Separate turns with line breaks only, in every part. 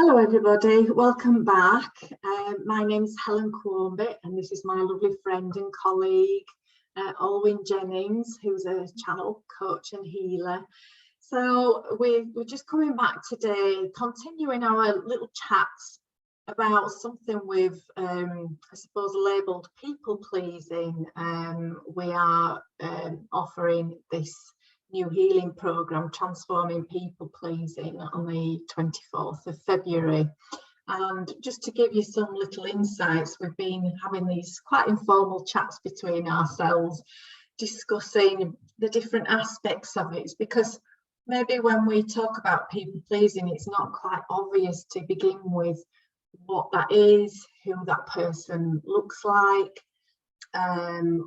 Hello everybody, welcome back. My name's Helen Quarmby and this is my lovely friend and colleague Olwyn Jennings, who's a channel coach and healer. So we're just coming back today, continuing our little chats about something we've I suppose labelled people pleasing. We are offering this new healing program, Transforming People Pleasing, on the 24th of February. And just to give you some little insights, we've been having these quite informal chats between ourselves, discussing the different aspects of it, because maybe when we talk about people pleasing, it's not quite obvious to begin with what that is, who that person looks like,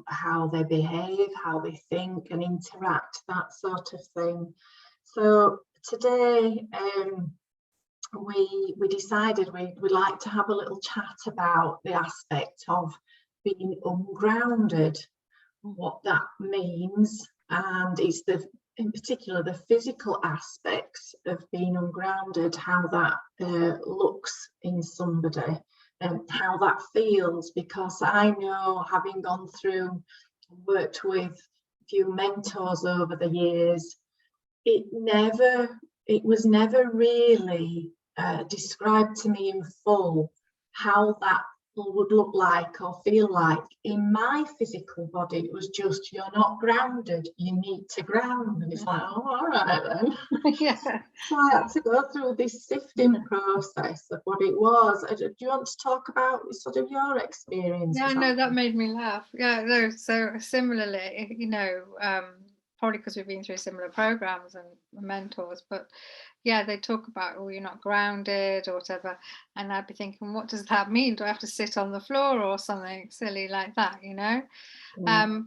how they behave, how they think and interact, that sort of thing. So today we decided we'd like to have a little chat about the aspect of being ungrounded, what that means, and it's in particular the physical aspects of being ungrounded, how that looks in somebody and how that feels, because I know, having gone through and worked with a few mentors over the years, it was never really described to me in full how that would look like or feel like in my physical body. It was just, you're not grounded, you need to ground. And it's like, oh, all right then.
Yeah.
So I had to go through this sifting process of what it was. Do you want to talk about sort of your experience?
Yeah, no, that made me laugh. Yeah, no, so similarly, probably because we've been through similar programs and mentors, but yeah, they talk about, oh, you're not grounded or whatever, and I'd be thinking, what does that mean? Do I have to sit on the floor or something silly like that, you know?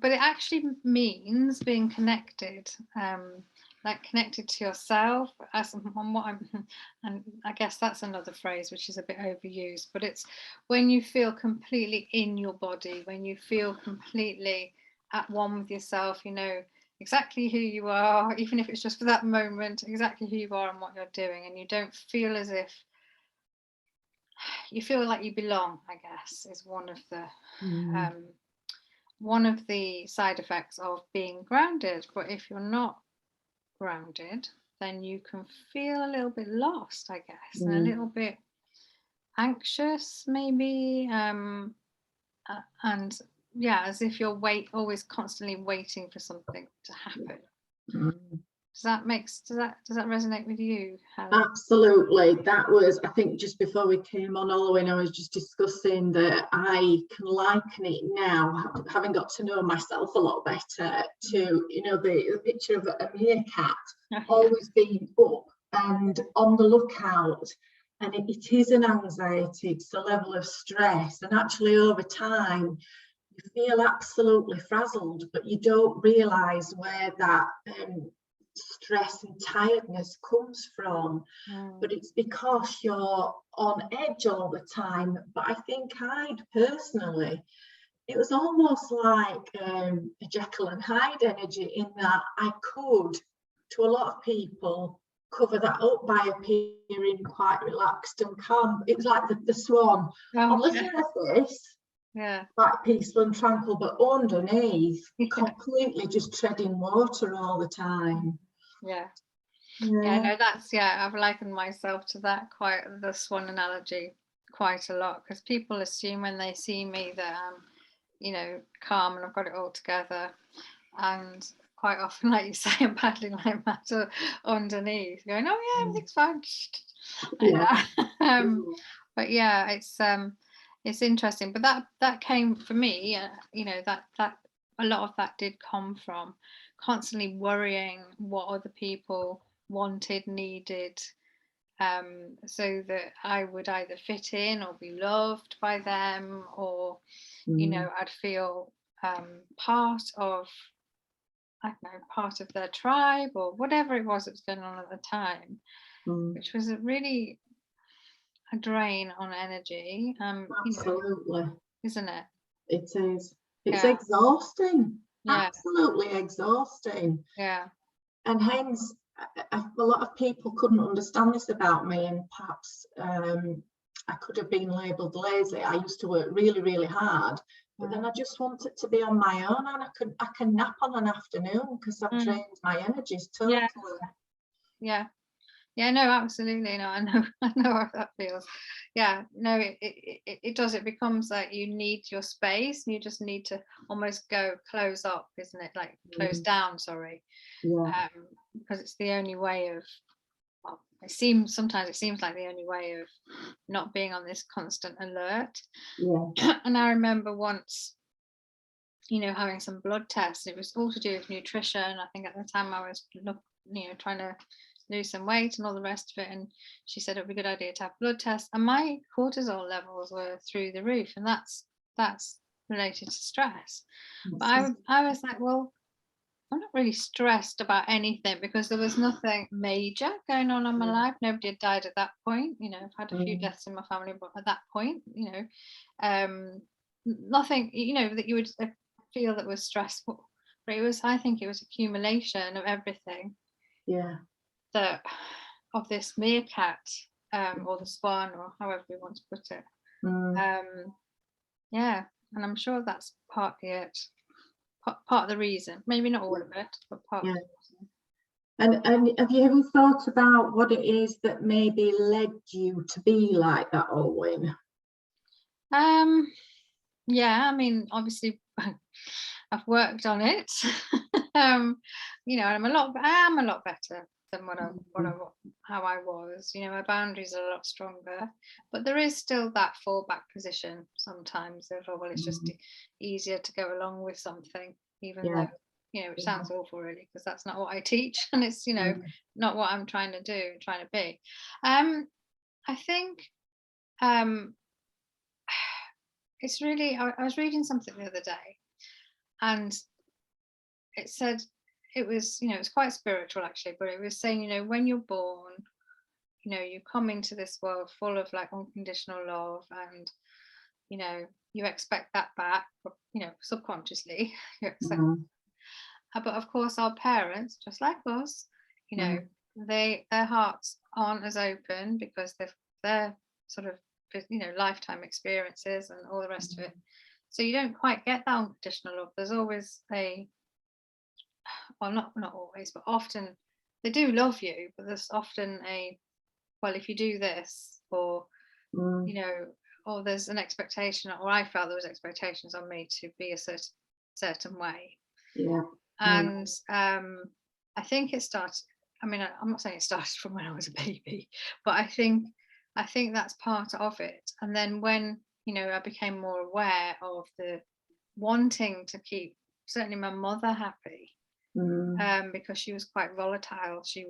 But it actually means being connected, like connected to yourself, and I guess that's another phrase which is a bit overused, but it's when you feel completely in your body, when you feel completely at one with yourself, you know exactly who you are, even if it's just for that moment, exactly who you are and what you're doing, and you don't feel as if you feel like you belong, I guess, is one of the side effects of being grounded. But if you're not grounded, then you can feel a little bit lost, I guess, and a little bit anxious maybe, and yeah, as if you're always constantly waiting for something to happen. Does that resonate with you, Helen?
Absolutely. That was, I think, just before we came on, Olwyn, I was just discussing that I can liken it now, having got to know myself a lot better, to, you know, the picture of a meerkat always being up and on the lookout. And it is an anxiety, it's a level of stress, and actually over time you feel absolutely frazzled, but you don't realise where that stress and tiredness comes from. But it's because you're on edge all the time. But I think personally, it was almost like a Jekyll and Hyde energy, in that I could, to a lot of people, cover that up by appearing quite relaxed and calm. It was like the swan on the surface.
Yeah,
quite peaceful and tranquil, but underneath, completely just treading water all the time.
Yeah, no, I've likened myself to that, the swan analogy, quite a lot, because people assume when they see me that I'm, you know, calm and I've got it all together, and quite often, like you say, I'm paddling like that underneath, going, oh yeah, everything's fine. But yeah, it's interesting. But that came for me, you know, that a lot of that did come from constantly worrying what other people wanted, needed, so that I would either fit in or be loved by them, or you know, I'd feel part of, I don't know, part of their tribe, or whatever it was that was going on at the time, which was a drain on energy.
Absolutely.
You know, isn't it?
It is. It's exhausting.
Yeah.
Absolutely exhausting.
Yeah.
And hence, a lot of people couldn't understand this about me, and perhaps I could have been labelled lazy. I used to work really, really hard, but then I just wanted to be on my own, and I can nap on an afternoon because I've drained my energies totally.
Yeah, no, absolutely. No, I know how that feels. Yeah, no, it does. It becomes like you need your space, and you just need to almost go close up, isn't it? Like close down, sorry. Because it's the only way of, well, sometimes it seems like the only way of not being on this constant alert. And I remember once, having some blood tests. It was all to do with nutrition. I think at the time I was trying to lose some weight and all the rest of it, and she said it would be a good idea to have blood tests, and my cortisol levels were through the roof, and that's related to stress. But I was like, well, I'm not really stressed about anything, because there was nothing major going on in my life. Nobody had died at that point. I've had a few deaths in my family, but at that point, nothing, that you would feel that was stressful. But I think it was accumulation of everything. That of this meerkat, or the swan, or however you want to put it. And I'm sure that's partly it, part of the reason. Maybe not all of it, but part of the reason.
And have you ever thought about what it is that maybe led you to be like that, Olwyn?
Yeah, I mean, obviously I've worked on it. I'm a lot better than how I was. My boundaries are a lot stronger, but there is still that fallback position sometimes of, well, it's just easier to go along with something, even though which sounds awful, really, because that's not what I teach, and it's not what I'm trying to be. I think it's really, I was reading something the other day, and it said, it was it's quite spiritual actually, but it was saying, when you're born, you come into this world full of like unconditional love, and you expect that back, subconsciously you expect. But of course our parents, just like us, their hearts aren't as open, because they're sort of lifetime experiences and all the rest of it, so you don't quite get that unconditional love. There's always not always, but often they do love you, but there's often well, if you do this, or or there's an expectation, or I felt there was expectations on me to be a certain way. And I think it started, I'm not saying it started from when I was a baby, but I think that's part of it. And then when I became more aware of the wanting to keep certainly my mother happy, because she was quite volatile. She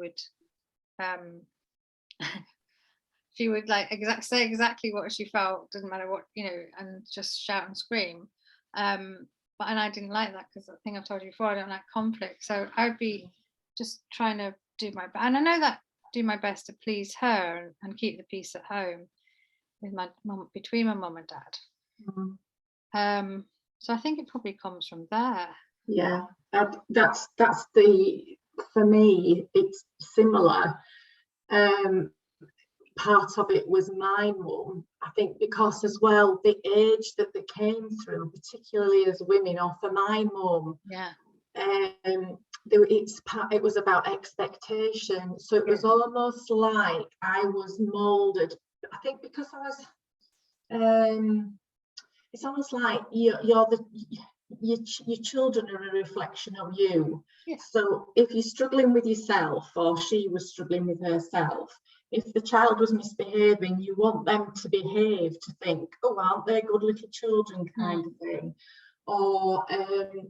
would like say exactly what she felt, doesn't matter what, and just shout and scream. And I didn't like that, because I think I've told you before, I don't like conflict. So I'd be just trying to do my best, and I know that, do my best to please her and keep the peace at home with my mum, between my mum and dad. So I think it probably comes from there.
That's for me it's similar. Part of it was my mum, I think, because as well the age that they came through, particularly as women, or for my mum, it was about expectation. So it was almost like I was molded, I think, because I was it's almost like your children are a reflection of you. So if you're struggling with yourself, or she was struggling with herself, if the child was misbehaving, you want them to behave, to think, oh, aren't they good little children, kind of thing. Or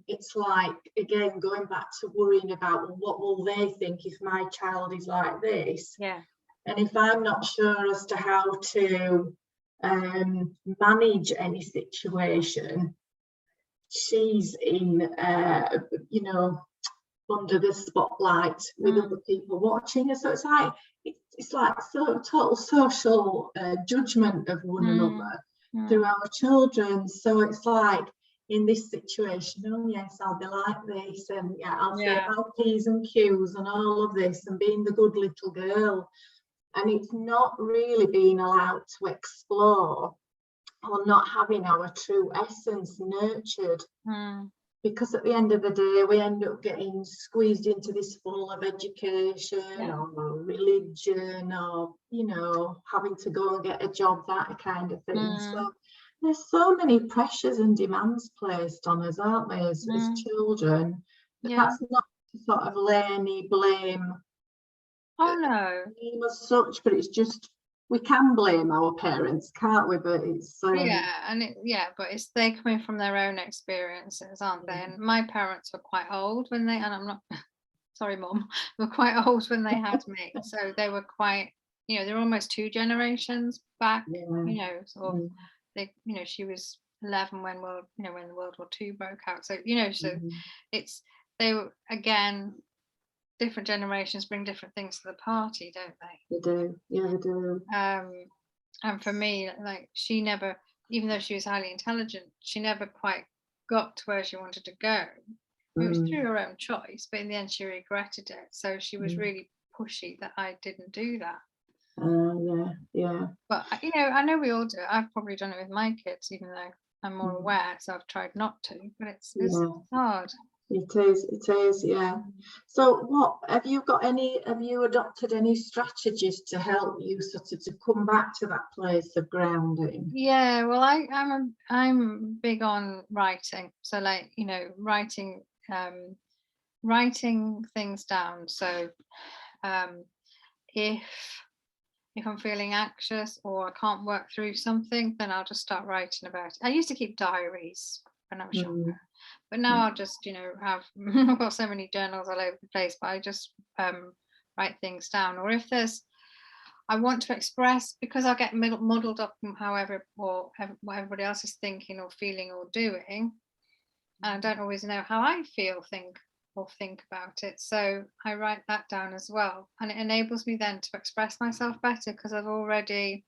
it's like, again, going back to worrying about, well, what will they think if my child is like this? And if I'm not sure as to how to manage any situation, she's in under the spotlight with other people watching her. So it's like total social judgment of one another through our children. So it's like in this situation, oh yes, I'll be like this, and yeah, I'll say
Yeah.
our P's and Q's and all of this, and being the good little girl. And it's not really being allowed to explore, or not having our true essence nurtured. Because at the end of the day, we end up getting squeezed into this funnel of education, or religion, or, you know, having to go and get a job, that kind of thing. So there's so many pressures and demands placed on us, aren't there, as children? But that's not to sort of lay any blame.
Oh no.
Blame as such, but it's just, we can blame our parents, can't we? But it's
but it's they coming from their own experiences, aren't they? And my parents were quite old when they, and I'm not sorry mum, were quite old when they had me, so they were quite, you know, they're almost 2 generations back, you know, sort of, they, you know, she was 11 when World War II broke out, so, you know, so it's, they were, again, different generations bring different things to the party, don't they?
They do, yeah, they do.
And for me, like, she never, even though she was highly intelligent, she never quite got to where she wanted to go. It was through her own choice, but in the end she regretted it. So she was really pushy that I didn't do that.
Yeah.
But, you know, I know we all do it. I've probably done it with my kids, even though I'm more aware, so I've tried not to, but it's hard.
It is, yeah. So what have you adopted any strategies to help you sort of to come back to that place of grounding?
Yeah, well, I'm big on writing. So, like, you know, writing things down. So if I'm feeling anxious or I can't work through something, then I'll just start writing about it. I used to keep diaries when I was younger, but now I'll just, you know, have I've got so many journals all over the place, but I just write things down. Or if I want to express, because I'll get muddled up in what everybody else is thinking or feeling or doing, and I don't always know how I feel, think about it, so I write that down as well, and it enables me then to express myself better because I've already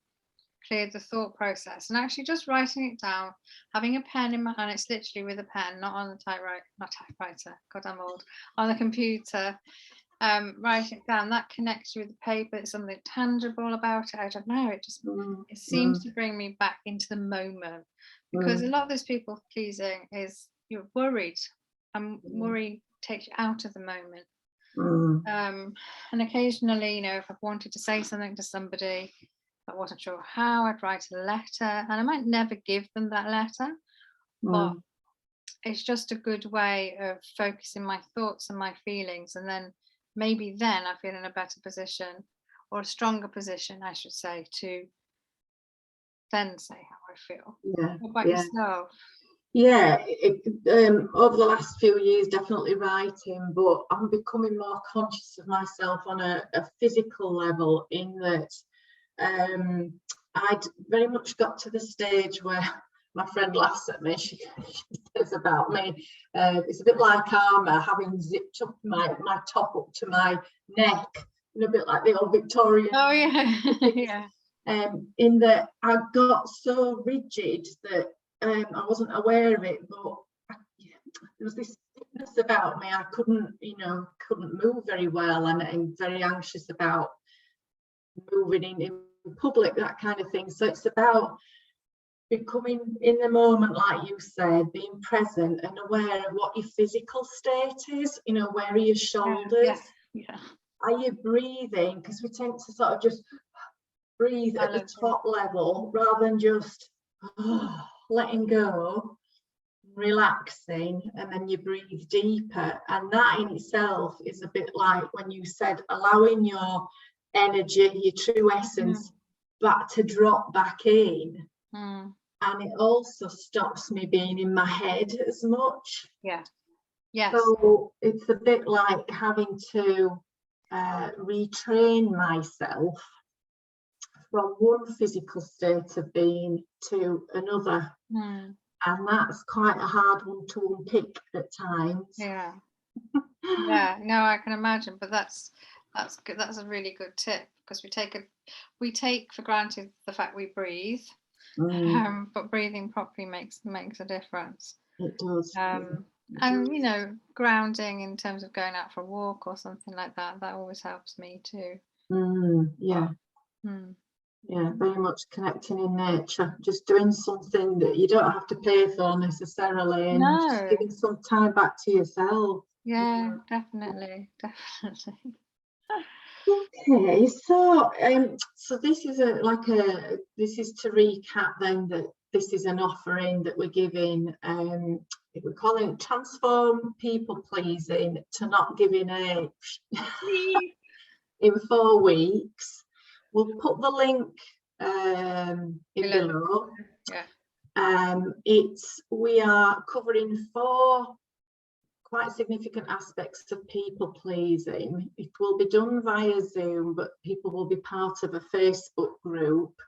cleared the thought process. And actually just writing it down, having a pen in my hand, it's literally with a pen, not on the typewriter, god I'm old, on the computer, writing it down, that connects you with the paper. It's something tangible about it. I don't know, it just it seems to bring me back into the moment, because a lot of this people pleasing is you're worried, and worry takes you out of the moment. And occasionally, you know, if I've wanted to say something to somebody, I wasn't sure how, I'd write a letter, and I might never give them that letter, but it's just a good way of focusing my thoughts and my feelings, and then maybe then I feel in a better position, or a stronger position I should say, to then say how I feel. What about yourself?
Yeah, over the last few years, definitely writing, but I'm becoming more conscious of myself on a physical level, in that I'd very much got to the stage where my friend laughs at me. She says about me, it's a bit like armour, having zipped up my top up to my neck, a bit like the old Victorian.
Oh yeah.
In that I got so rigid that I wasn't aware of it, but there was this sickness about me. I couldn't move very well, and I'm very anxious about moving in public, that kind of thing. So it's about becoming in the moment, like you said, being present and aware of what your physical state is. You know, where are your shoulders?
Yeah.
Are you breathing? Because we tend to sort of just breathe at the top level rather than just letting go, relaxing, and then you breathe deeper. And that in itself is a bit like when you said allowing your energy, your true essence, back to drop back in. And it also stops me being in my head as much.
Yeah. Yes.
So it's a bit like having to retrain myself from one physical state of being to another. And that's quite a hard one to unpick at times.
Yeah. Yeah, no, I can imagine, but that's good. That's a really good tip, because we take for granted the fact we breathe, but breathing properly makes a difference.
It does.
And you know, grounding in terms of going out for a walk or something like that, that always helps me too.
Yeah. Yeah, very much connecting in nature, just doing something that you don't have to pay for necessarily, and just giving some time back to yourself.
Yeah, definitely.
Okay, so this is this is to recap then, that this is an offering that we're giving. We're calling it Transform People Pleasing to Not Giving Age in 4 weeks. We'll put the link in below.
Yeah.
We are covering 4 quite significant aspects of people pleasing. It will be done via Zoom, but people will be part of a Facebook group,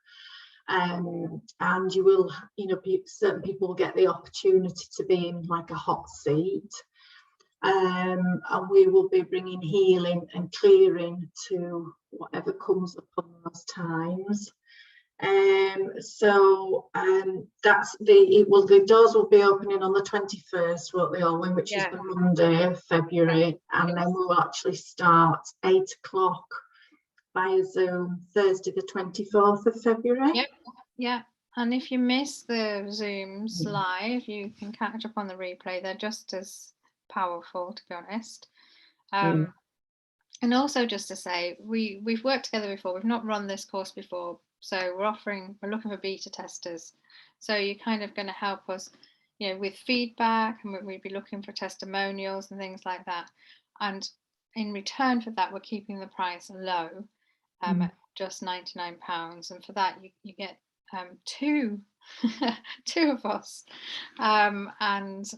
and you will, you know, certain people will get the opportunity to be in like a hot seat, and we will be bringing healing and clearing to whatever comes upon those times. The doors will be opening on the 21st, won't they, Olwen, which is the Monday of February, and then we'll actually start 8 o'clock via Zoom Thursday the 24th of February.
Yeah. And if you miss the Zooms live, you can catch up on the replay. They're just as powerful, to be honest. And also, just to say, we've worked together before. We've not run this course before, so we're looking for beta testers. So you're kind of going to help us, you know, with feedback, and we'd be looking for testimonials and things like that. And in return for that, we're keeping the price low, at just £99. And for that, you get 2 of us, and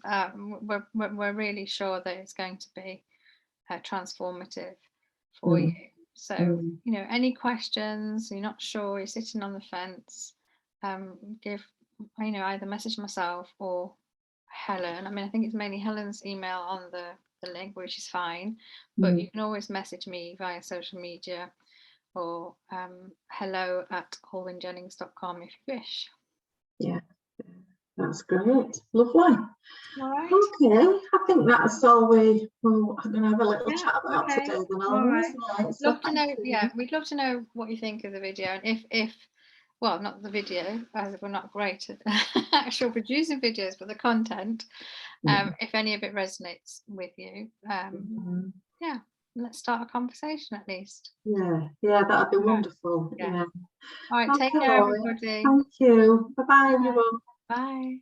we're really sure that it's going to be transformative for you. So you know, any questions, you're not sure, you're sitting on the fence, give, you know, either message myself or Helen. I mean, I think it's mainly Helen's email on the link, which is fine, but you can always message me via social media, or hello@alwynjennings.com if you wish.
Yeah, that's great. Lovely.
All right.
Okay, I think that's all we're going to have a little chat about today. Then,
all right.
So
love to know. Yeah, we'd love to know what you think of the video, and if well, not the video, as we're not great at actual producing videos, but the content. If any of it resonates with you, yeah, let's start a conversation at least.
Yeah, that'd be wonderful. Yeah.
All right, take care, everybody.
Thank you. Bye-bye, everyone.
Bye.